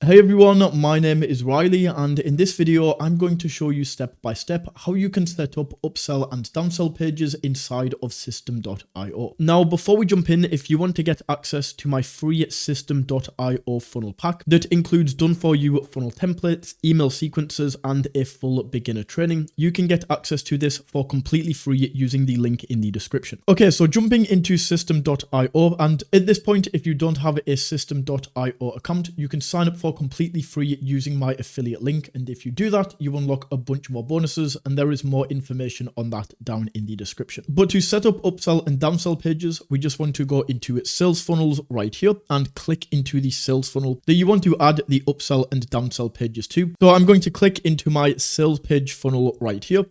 Hey everyone, my name is Riley, and in this video I'm going to show you step by step how you can set up upsell and downsell pages inside of system.io. Now before we jump in, if you want to get access to my free system.io funnel pack that includes done for you funnel templates, email sequences and a full beginner training, you can get access to this for completely free using the link in the description. Okay, so jumping into system.io, and at this point if you don't have a system.io account, you can sign up for completely free using my affiliate link, and if you do that you unlock a bunch more bonuses, and there is more information on that down in the description. But to set up upsell and downsell pages, we just want to go into sales funnels right here and click into the sales funnel that you want to add the upsell and downsell pages to. So I'm going to click into my sales page funnel right here,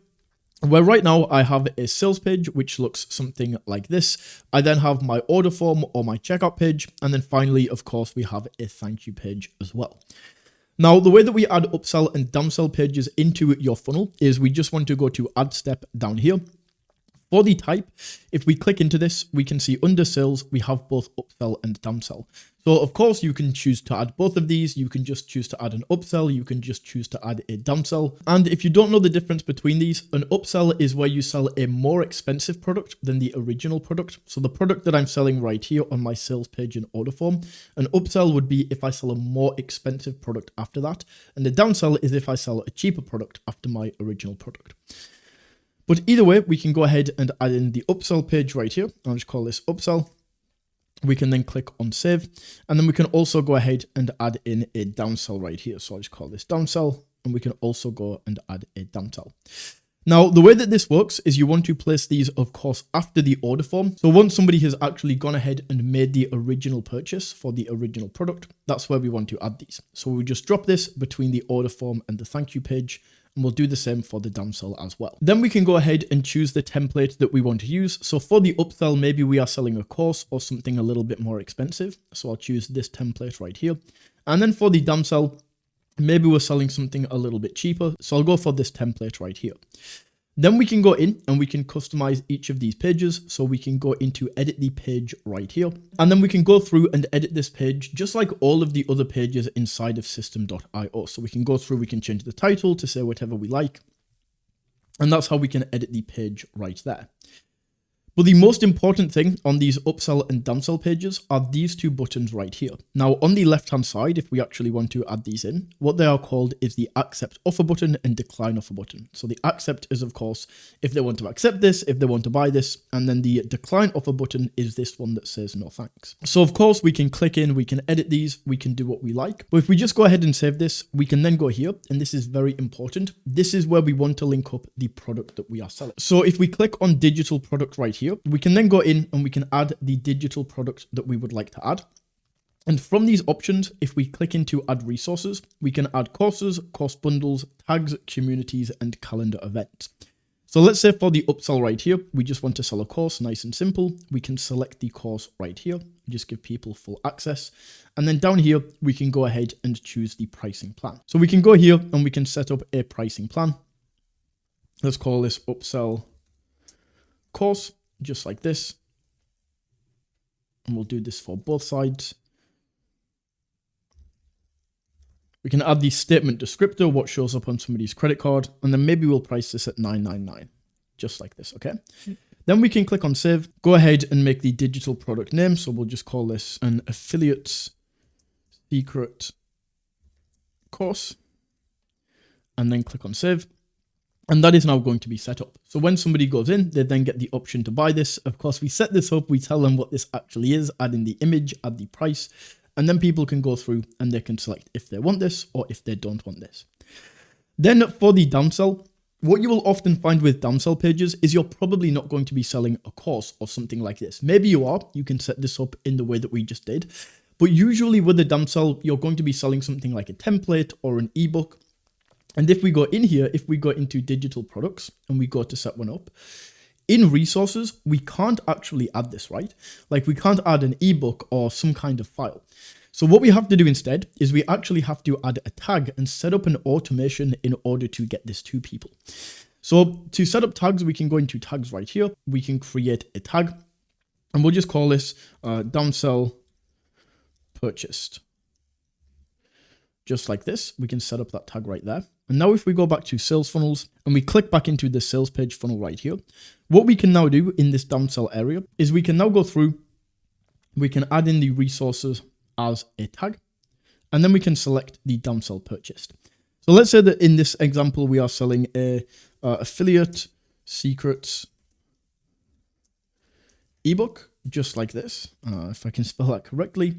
where right now I have a sales page which looks something like this. I then have my order form or my checkout page, and then finally of course we have a thank you page as well. Now the way that we add upsell and downsell pages into your funnel is we just want to go to add step down here. For the type, if we click into this, we can see under sales we have both upsell and downsell. So of course you can choose to add both of these. You can just choose to add an upsell, you can just choose to add a downsell. And if you don't know the difference between these, an upsell is where you sell a more expensive product than the original product. So the product that I'm selling right here on my sales page and order form, an upsell would be if I sell a more expensive product after that, and the downsell is if I sell a cheaper product after my original product. But either way, we can go ahead and add in the upsell page right here. I'll just call this upsell. We can then click on save, and then we can also go ahead and add in a downsell right here. So I'll just call this downsell, and we can also go and add a downsell. Now, the way that this works is you want to place these, of course, after the order form. So once somebody has actually gone ahead and made the original purchase for the original product, that's where we want to add these. So we just drop this between the order form and the thank you page, and we'll do the same for the downsell as well. Then we can go ahead and choose the template that we want to use. So for the upsell, maybe we are selling a course or something a little bit more expensive. So I'll choose this template right here. And then for the downsell, maybe we're selling something a little bit cheaper. So I'll go for this template right here. Then we can go in and we can customize each of these pages. So we can go into edit the page right here. And then we can go through and edit this page just like all of the other pages inside of system.io. So we can go through, we can change the title to say whatever we like. And that's how we can edit the page right there. But the most important thing on these upsell and downsell pages are these two buttons right here. Now on the left hand side, if we actually want to add these in, what they are called is the accept offer button and decline offer button. So the accept is of course if they want to accept this, if they want to buy this, and then the decline offer button is this one that says no thanks. So of course we can click in, we can edit these, we can do what we like. But if we just go ahead and save this, we can then go here, and this is very important. This is where we want to link up the product that we are selling. So if we click on digital product right here, we can then go in and we can add the digital product that we would like to add. And from these options, if we click into add resources, we can add courses, course bundles, tags, communities, and calendar events. So let's say for the upsell right here, we just want to sell a course, nice and simple. We can select the course right here, just give people full access. And then down here, we can go ahead and choose the pricing plan. So we can go here and we can set up a pricing plan. Let's call this upsell course. Just like this, and we'll do this for both sides. We can add the statement descriptor, what shows up on somebody's credit card, and then maybe we'll price this at $9.99, just like this, okay? Then we can click on save, go ahead and make the digital product name, so we'll just call this an affiliate's secret course, and then click on save. And that is now going to be set up. So when somebody goes in, they then get the option to buy this. Of course, we set this up, we tell them what this actually is, add in the image, add the price, and then people can go through and they can select if they want this or if they don't want this. Then for the downsell, what you will often find with downsell pages is you're probably not going to be selling a course or something like this. Maybe you are, you can set this up in the way that we just did. But usually with the downsell, you're going to be selling something like a template or an ebook. And if we go in here, if we go into digital products and we go to set one up, in resources, we can't actually add this, right? Like we can't add an ebook or some kind of file. So what we have to do instead is we actually have to add a tag and set up an automation in order to get this to people. So to set up tags, we can go into tags right here. We can create a tag and we'll just call this downsell purchased. just like this. We can set up that tag right there. And now if we go back to sales funnels and we click back into the sales page funnel right here, what we can now do in this downsell area is we can now go through, we can add in the resources as a tag, and then we can select the downsell purchased. So let's say that in this example, we are selling a affiliate secrets ebook, just like this, if I can spell that correctly.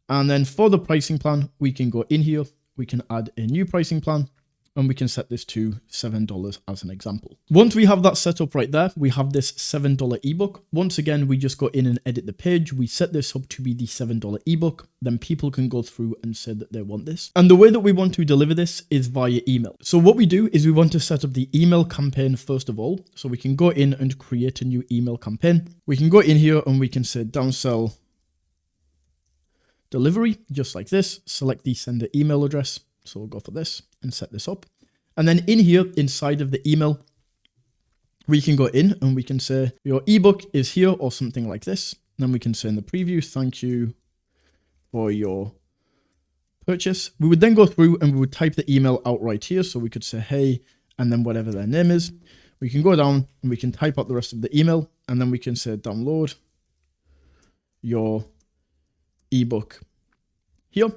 And then for the pricing plan, we can go in here, we can add a new pricing plan, and we can set this to $7 as an example. Once we have that set up right there, we have this $7 ebook. Once again, we just go in and edit the page. We set this up to be the $7 ebook. Then people can go through and say that they want this. And the way that we want to deliver this is via email. So what we do is we want to set up the email campaign first of all. So we can go in and create a new email campaign. We can go in here and we can say downsell delivery, just like this. Select the sender email address. So we'll go for this and set this up. And then in here, inside of the email, we can go in and we can say your ebook is here or something like this. And then we can say in the preview, thank you for your purchase. We would then go through and we would type the email out right here. So we could say, hey, and then whatever their name is. We can go down and we can type out the rest of the email. And then we can say download your ebook here.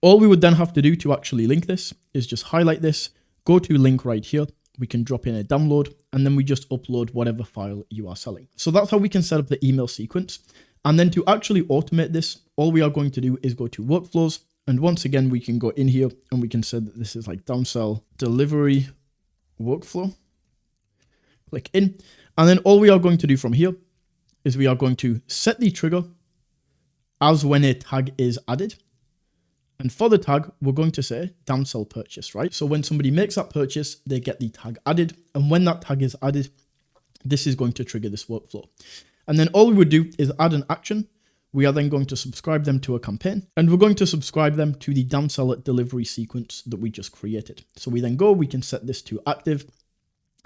All we would then have to do to actually link this is just highlight this, go to link right here. We can drop in a download and then we just upload whatever file you are selling. So that's how we can set up the email sequence. And then to actually automate this, all we are going to do is go to workflows. And once again, we can go in here and we can say that this is like downsell delivery workflow. Click in. And then all we are going to do from here is we are going to set the trigger as when a tag is added. And for the tag, we're going to say downsell purchase, right? So when somebody makes that purchase, they get the tag added. And when that tag is added, this is going to trigger this workflow. And then all we would do is add an action. We are then going to subscribe them to a campaign and we're going to subscribe them to the downsell delivery sequence that we just created. So we then go, we can set this to active.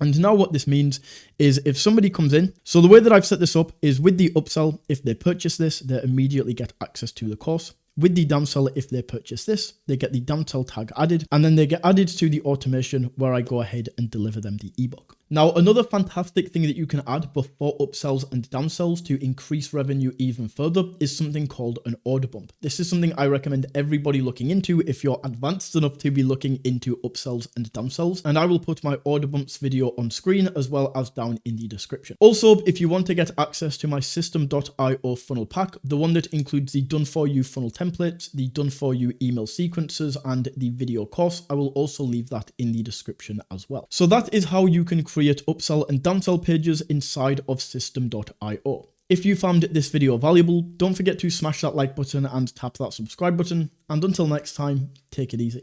And now what this means is if somebody comes in, so the way that I've set this up is with the upsell, if they purchase this, they immediately get access to the course. With the downsell, if they purchase this, they get the downsell tag added, and then they get added to the automation where I go ahead and deliver them the ebook. Now, another fantastic thing that you can add before upsells and downsells to increase revenue even further is something called an order bump. This is something I recommend everybody looking into if you're advanced enough to be looking into upsells and downsells. And I will put my order bumps video on screen as well as down in the description. Also, if you want to get access to my system.io funnel pack, the one that includes the done for you funnel templates, the done for you email sequences, and the video course, I will also leave that in the description as well. So that is how you can create upsell and downsell pages inside of system.io. If you found this video valuable, don't forget to smash that like button and tap that subscribe button. And until next time, take it easy.